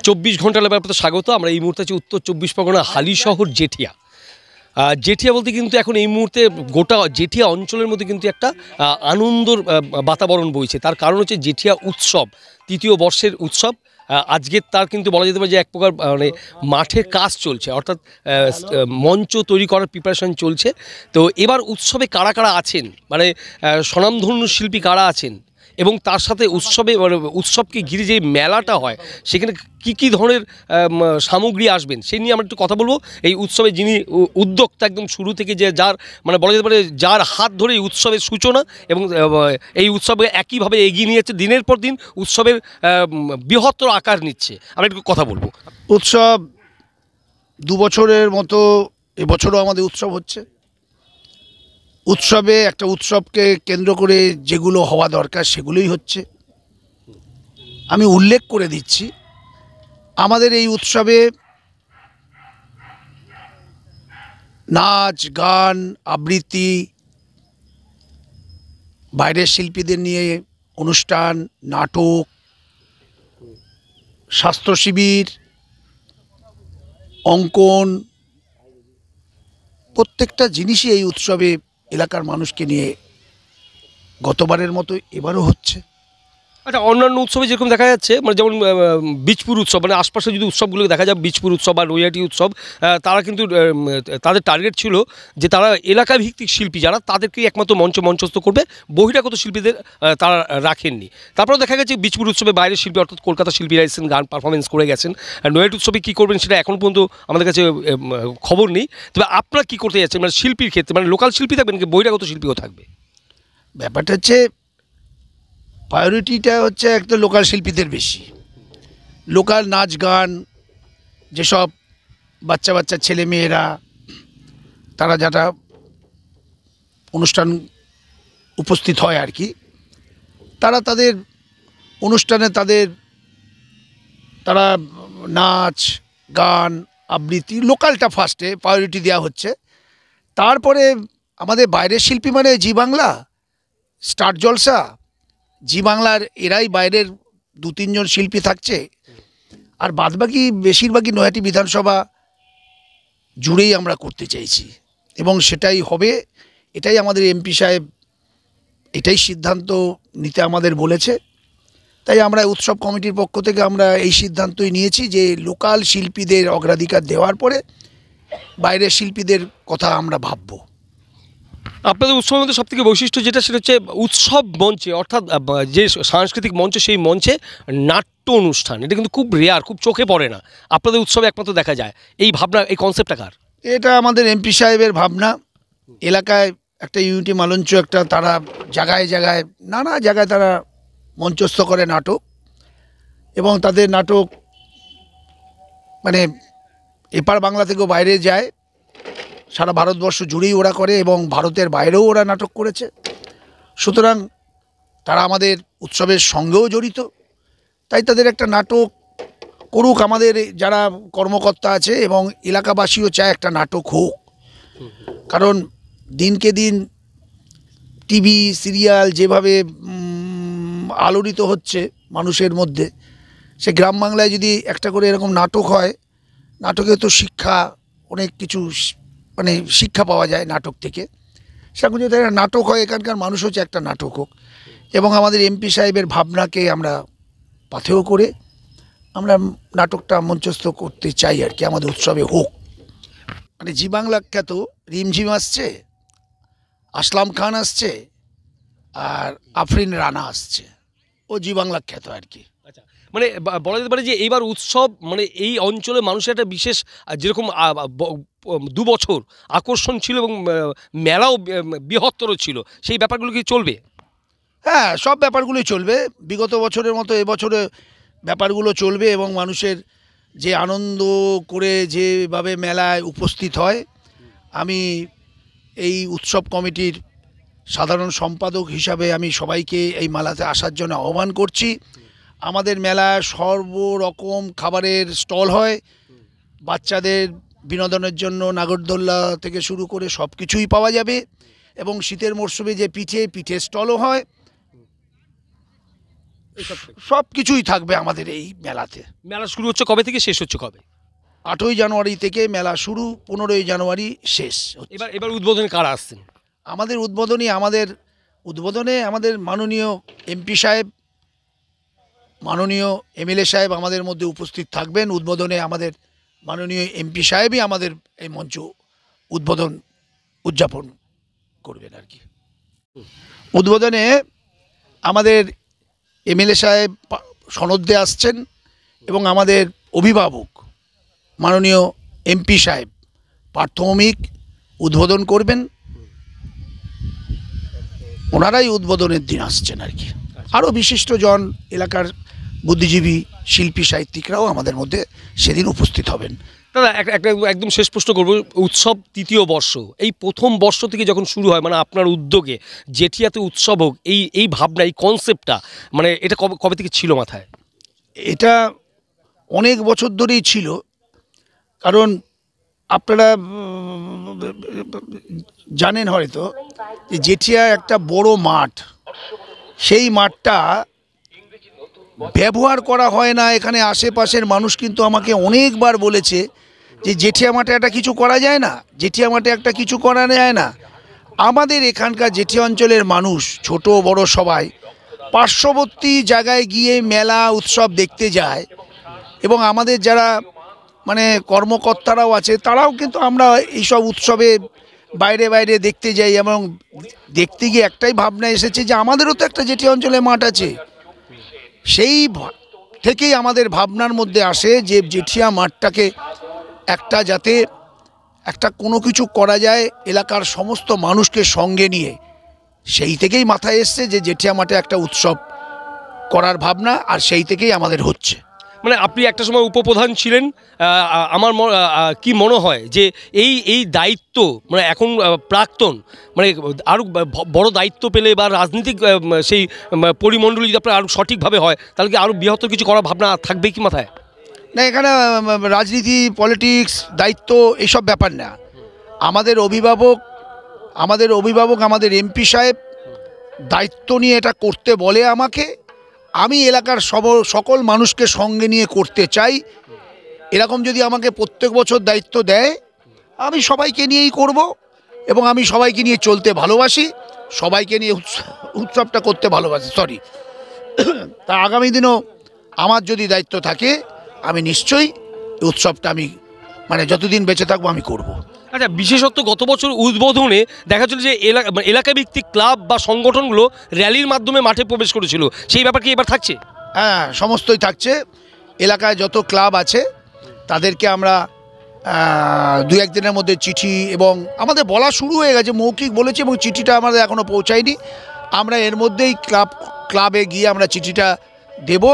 24 ঘন্টা লাইভে আপনাদের স্বাগত। আমরা এই মুহূর্তে আছি উত্তর 24 পরগনা হালিশহর জেঠিয়া। জেঠিয়া বলতে কিন্তু এখন এই মুহূর্তে গোটা জেঠিয়া অঞ্চলের মধ্যে কিন্তু একটা আনন্দর বাতাবরণ বইছে। তার কারণ হচ্ছে জেঠিয়া উৎসব, ৩য় বর্ষের উৎসব। আজকে তার কিন্তু বলা যেতে পারে যে এক প্রকার মানে মাঠের কাজ চলছে, অর্থাৎ মঞ্চ তৈরি করার প্রিপারেশন চলছে। তো এবার উৎসবে কারা কারা আছেন, মানে স্বনামধন্য শিল্পী কারা আছেন, এবং তার সাথে উৎসবে মানে উৎসবকে ঘিরে যে মেলাটা হয় সেখানে কী ধরনের সামগ্রী আসবেন সেই নিয়ে আমরা একটু কথা বলবো। এই উৎসবে যিনি উদ্যোক্তা একদম শুরু থেকে, যে যার মানে বলা যেতে পারে যার হাত ধরে এই উৎসবের সূচনা এবং এই উৎসবে একইভাবে এগিয়ে নিয়ে যাচ্ছে, দিনের পর দিন উৎসবের বৃহত্তর আকার নিচ্ছে, আমরা একটু কথা বলবো। উৎসব 2 বছরের মতো এবছরও আমাদের উৎসব হচ্ছে। উৎসবে একটা উৎসবকে কেন্দ্র করে যেগুলো হওয়া দরকার সেগুলোই হচ্ছে। আমি উল্লেখ করে দিচ্ছি, আমাদের এই উৎসবে নাচ গান আবৃত্তি, বাইরের শিল্পীদের নিয়ে অনুষ্ঠান, নাটক, স্বাস্থ্য শিবির, অঙ্কন, প্রত্যেকটা জিনিসই এই উৎসবে এলাকার মানুষকে নিয়ে গতবারের মতো এবারও হচ্ছে। আচ্ছা, অন্যান্য উৎসবে যেরকম দেখা যাচ্ছে, মানে যেমন বীজপুর উৎসব, মানে আশপাশে যদি উৎসবগুলো দেখা যায়, বীজপুর উৎসব বা নৈহাটি উৎসব, তারা কিন্তু তাদের টার্গেট ছিল যে তারা এলাকা ভিত্তিক শিল্পী যারা তাদেরকেই একমাত্র মঞ্চস্থ করবে, বহিরাগত শিল্পীদের তারা রাখেননি। তারপরেও দেখা গেছে বীজপুর উৎসবে বাইরের শিল্পী অর্থাৎ কলকাতা শিল্পীরা এসেছেন, গান পারফরমেন্স করে গেছেন। নৈহাটি উৎসবে কী করবেন সেটা এখন পর্যন্ত আমাদের কাছে খবর নেই। তবে আপনারা কী করতে যাচ্ছেন, মানে শিল্পীর ক্ষেত্রে, মানে লোকাল শিল্পী থাকবেন কি বহিরাগত শিল্পীও থাকবে? ব্যাপারটা হচ্ছে প্রায়োরিটিটা হচ্ছে একটা লোকাল শিল্পীদের বেশি। লোকাল নাচ গান, যেসব বাচ্চা ছেলে মেয়েরা তারা যারা অনুষ্ঠান উপস্থিত হয় আর কি, তারা তাদের অনুষ্ঠানে তারা নাচ গান আবৃত্তি, লোকালটা ফার্স্টে প্রায়োরিটি দেওয়া হচ্ছে। তারপরে আমাদের বাইরের শিল্পী মানে জি বাংলা, স্টার জলসা, জি বাংলার এরাই বাইরের 2-3 জন শিল্পী থাকছে। আর বাদবাকি বেশিরভাগই নৈহাটি বিধানসভা জুড়েই আমরা করতে চাইছি এবং সেটাই হবে। এটাই আমাদের এমপি সাহেব এটাই সিদ্ধান্ত নিতে আমাদের বলেছে। তাই আমরা উৎসব কমিটির পক্ষ থেকে আমরা এই সিদ্ধান্তই নিয়েছি যে লোকাল শিল্পীদের অগ্রাধিকার দেওয়ার পরে বাইরের শিল্পীদের কথা আমরা ভাববো। আপনাদের উৎসবের মধ্যে সবথেকে বৈশিষ্ট্য যেটা, সেটা হচ্ছে উৎসব মঞ্চে, অর্থাৎ যে সাংস্কৃতিক মঞ্চ, সেই মঞ্চে নাট্য অনুষ্ঠান। এটা কিন্তু খুব রেয়ার, খুব চোখে পড়ে না, আপনাদের উৎসবে একমাত্র দেখা যায়। এই ভাবনা, এই কনসেপ্টটা কার? এটা আমাদের এমপি সাহেবের ভাবনা। এলাকায় একটা ইউনিটি মঞ্চ, একটা তারা জায়গায় জায়গায় নানা জায়গায় তারা মঞ্চস্থ করে নাটক, এবং তাদের নাটক মানে এপার বাংলা থেকেও বাইরে যায়, সারা ভারতবর্ষ জুড়েই ওরা করে এবং ভারতের বাইরেও ওরা নাটক করেছে। সুতরাং তারা আমাদের উৎসবের সঙ্গেও জড়িত। তাই তাদের একটা নাটক করুক, আমাদের যারা কর্মকর্তা আছে এবং এলাকাবাসীও চায় একটা নাটক হোক। কারণ দিনকে দিন টিভি সিরিয়াল যেভাবে আলোড়িত হচ্ছে মানুষের মধ্যে, সে গ্রাম বাংলায় যদি একটা করে এরকম নাটক হয়, নাটকে তো শিক্ষা অনেক কিছু মানে শিক্ষা পাওয়া যায় নাটক থেকে। সেরকম যদি একটা নাটক হয়, এখানকার মানুষ হচ্ছে একটা নাটক হোক। এবং আমাদের এমপি সাহেবের ভাবনাকে আমরা পাথেয় করে আমরা নাটকটা মঞ্চস্থ করতে চাই আর কি, আমাদের উৎসবে হোক। মানে জি বাংলা খ্যাত রিমঝিম আসছে, আসলাম খান আসছে, আর আফরিন রানা আসছে, ও জি বাংলা খ্যাত আর কি। আচ্ছা, মানে বলা যেতে পারে যে এইবার উৎসব মানে এই অঞ্চলে মানুষের একটা বিশেষ, যেরকম 2 বছর আকর্ষণ ছিল এবং মেলাও বৃহত্তর ছিল, সেই ব্যাপারগুলো কি চলবে? হ্যাঁ, সব ব্যাপারগুলোই চলবে। বিগত বছরের মতো এবছরে ব্যাপারগুলো চলবে এবং মানুষের যে আনন্দ করে যেভাবে মেলায় উপস্থিত হয়, আমি এই উৎসব কমিটির সাধারণ সম্পাদক হিসাবে আমি সবাইকে এই মেলাতে আসার জন্য আহ্বান করছি। আমাদের মেলায় সর্বরকম খাবারের স্টল হয়, বাচ্চাদের বিনোদনের জন্য নাগরদোল্লা থেকে শুরু করে সব কিছুই পাওয়া যাবে, এবং শীতের মরশুমে যে পিঠের স্টলও হয়, সব কিছুই থাকবে আমাদের এই মেলাতে। মেলা শুরু হচ্ছে কবে থেকে, শেষ হচ্ছে কবে? 8ই জানুয়ারি থেকে মেলা শুরু, 15ই জানুয়ারি শেষ। এবার উদ্বোধনে কারা আসছেন? আমাদের উদ্বোধনে আমাদের মাননীয় এমপি সাহেব, মাননীয় এমএলএ সাহেব আমাদের মধ্যে উপস্থিত থাকবেন। উদ্বোধনে আমাদের মাননীয় এমপি সাহেবই আমাদের এই মঞ্চ উদযাপন করবেন আর কি। উদ্বোধনে আমাদের এমএলএ সাহেব সনদে আসছেন এবং আমাদের অভিভাবক মাননীয় এমপি সাহেব প্রাথমিক উদ্বোধন করবেন। ওনারাই উদ্বোধনের দিন আসছেন আর কি। আরও বিশিষ্টজন, এলাকার বুদ্ধিজীবী, শিল্পী, সাহিত্যিকরাও আমাদের মধ্যে সেদিন উপস্থিত হবেন। দাদা একদম শেষ প্রশ্ন করবো, উৎসব 3য় বর্ষ, এই প্রথম বর্ষ থেকে যখন শুরু হয়, মানে আপনার উদ্যোগে জেঠিয়াতে উৎসব হোক, এই ভাবনা, এই কনসেপ্টটা, মানে এটা কবে থেকে ছিল মাথায়? এটা অনেক বছর ধরেই ছিল, কারণ আপনারা জানেন হয়তো যে জেঠিয়া একটা বড় মাঠ, সেই মাঠটা ব্যবহার করা হয় না। এখানে আশেপাশের মানুষ কিন্তু আমাকে অনেকবার বলেছে যে জেঠিয়া মাঠে একটা কিছু করা যায় না, জেঠিয়া মাঠে একটা কিছু করা যায় না। আমাদের এখানকার জেঠিয়া অঞ্চলের মানুষ, ছোট বড় সবাই পার্শ্ববর্তী জায়গায় গিয়ে মেলা উৎসব দেখতে যায়, এবং আমাদের যারা মানে কর্মকর্তারাও আছে তারাও কিন্তু আমরা এইসব উৎসবে বাইরে বাইরে দেখতে যাই, এবং দেখতে গিয়ে একটাই ভাবনা এসেছে যে আমাদেরও তো একটা জেঠিয়া অঞ্চলে মাঠ আছে। সেই থেকেই আমাদের ভাবনার মধ্যে আসে যে জেঠিয়া মাঠটাকে একটা যাতে একটা কোনো কিছু করা যায় এলাকার সমস্ত মানুষকে সঙ্গে নিয়ে, সেই থেকেই মাথায় এসছে যে জেঠিয়া মাঠে একটা উৎসব করার ভাবনা, আর সেই থেকেই আমাদের হচ্ছে। মানে আপনি একটা সময় উপপ্রধান ছিলেন, আমার কি মনে হয় যে এই দায়িত্ব, মানে এখন প্রাক্তন, মানে আরও বড় দায়িত্ব পেলে বা রাজনীতিক সেই পরিমণ্ডলী যদি আপনার আরও সঠিকভাবে হয়, তাহলে কি আরও বৃহত্তর কিছু করার ভাবনা থাকবে কি মাথায়? না, এখানে রাজনীতি, পলিটিক্স, দায়িত্ব এইসব ব্যাপার না। আমাদের অভিভাবক আমাদের এমপি সাহেব দায়িত্ব নিয়ে এটা করতে বলে আমাকে, আমি এলাকার সকল মানুষকে সঙ্গে নিয়ে করতে চাই। এরকম যদি আমাকে প্রত্যেক বছর দায়িত্ব দেয়, আমি সবাইকে নিয়েই করব, এবং আমি সবাইকে নিয়ে চলতে ভালোবাসি, সবাইকে নিয়ে উৎসবটা করতে ভালোবাসি। তা আগামী দিনও আমার যদি দায়িত্ব থাকে, আমি নিশ্চয়ই উৎসবটা আমি মানে যতদিন বেঁচে থাকবো আমি করব। আচ্ছা, বিশেষত গত বছর উদ্বোধনে দেখা যাচ্ছিল যে এলাকা ভিত্তিক ক্লাব বা সংগঠনগুলো র্যালির মাধ্যমে মাঠে প্রবেশ করেছিল, সেই ব্যাপার কি এবার থাকছে? হ্যাঁ, সমস্তই থাকছে। এলাকায় যত ক্লাব আছে তাদেরকে আমরা 2-1 দিনের মধ্যে চিঠি, এবং আমাদের বলা শুরু হয়ে গেছে, মৌখিক বলেছে, এবং চিঠিটা আমাদের এখনও পৌঁছায়নি। আমরা এর মধ্যেই ক্লাবে গিয়ে আমরা চিঠিটা দেব,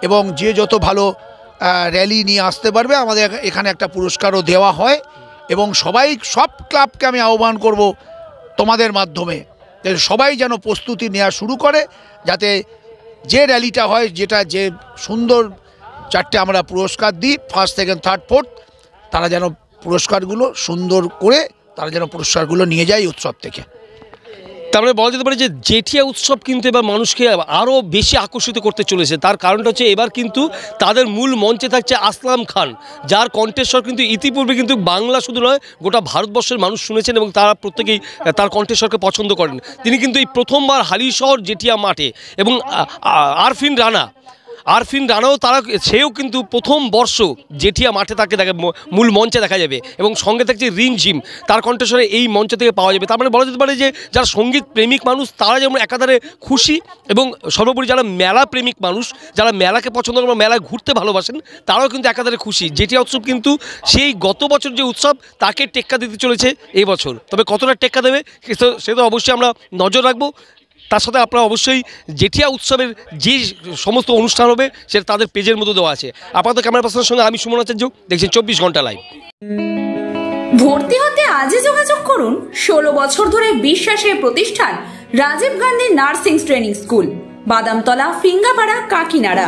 এবং যে যত ভালো র্যালি নিয়ে আসতে পারবে আমাদের এখানে একটা পুরস্কারও দেওয়া হয়, এবং সব ক্লাবকে আমি আহ্বান করব তোমাদের মাধ্যমে সবাই যেন প্রস্তুতি নেওয়া শুরু করে, যাতে যে র্যালিটা হয়, যে সুন্দর 4টে আমরা পুরস্কার দিই, 1st, 2nd, 3rd, 4th, তারা যেন পুরস্কারগুলো সুন্দর করে তারা যেন পুরস্কারগুলো নিয়ে যায় উৎসব থেকে। তার মানে বলা যেতে পারে যে জেঠিয়া উৎসব কিন্তু এবার মানুষকে আরও বেশি আকর্ষিত করতে চলেছে। তার কারণটা হচ্ছে এবার কিন্তু তাদের মূল মঞ্চে থাকছে আসলাম খান, যার কণ্ঠস্বর কিন্তু ইতিপূর্বে কিন্তু বাংলা শুধু নয়, গোটা ভারতবর্ষের মানুষ শুনেছেন এবং তারা প্রত্যেকেই তার কণ্ঠস্বরকে পছন্দ করেন। তিনি কিন্তু এই প্রথমবার হালিশহর জেঠিয়া মাঠে, এবং আরফিন রানাও সেও কিন্তু প্রথম বর্ষ জেঠিয়া মাঠে তাকে মূল মঞ্চে দেখা যাবে, এবং সঙ্গে থাকছে রিমঝিম, তার কণ্ঠস্বরে এই মঞ্চ থেকে পাওয়া যাবে। তার মানে বলা যেতে পারে যে যারা সঙ্গীত প্রেমিক মানুষ তারা যেমন একাধারে খুশি, এবং সর্বোপরি যারা মেলা প্রেমিক মানুষ, যারা মেলাকে পছন্দ করেন, মেলায় ঘুরতে ভালোবাসেন, তারাও কিন্তু একাধারে খুশি। জেঠিয়া উৎসব কিন্তু সেই গত বছর যে উৎসব তাকে টেক্কা দিতে চলেছে এই বছর। তবে কতটা টেক্কা দেবে সে তো অবশ্যই আমরা নজর রাখবো। তার সাথে আপনারা অবশ্যই জেঠিয়া উৎসবের যে সমস্ত অনুষ্ঠান হবে সেটা তাদের পেজের মধ্যে দেওয়া আছে। আপাতত ক্যামেরা পার্সনের সঙ্গে আমি সুমন আচার্য, দেখছেন 24 ঘন্টা লাইভ। ভর্তি হতে আজই যোগাযোগ করুন 16 বছর ধরে বিশ্বাসের প্রতিষ্ঠান Rajiv Gandhi nursing training school, Badamtala, Phingapara, Kakinara.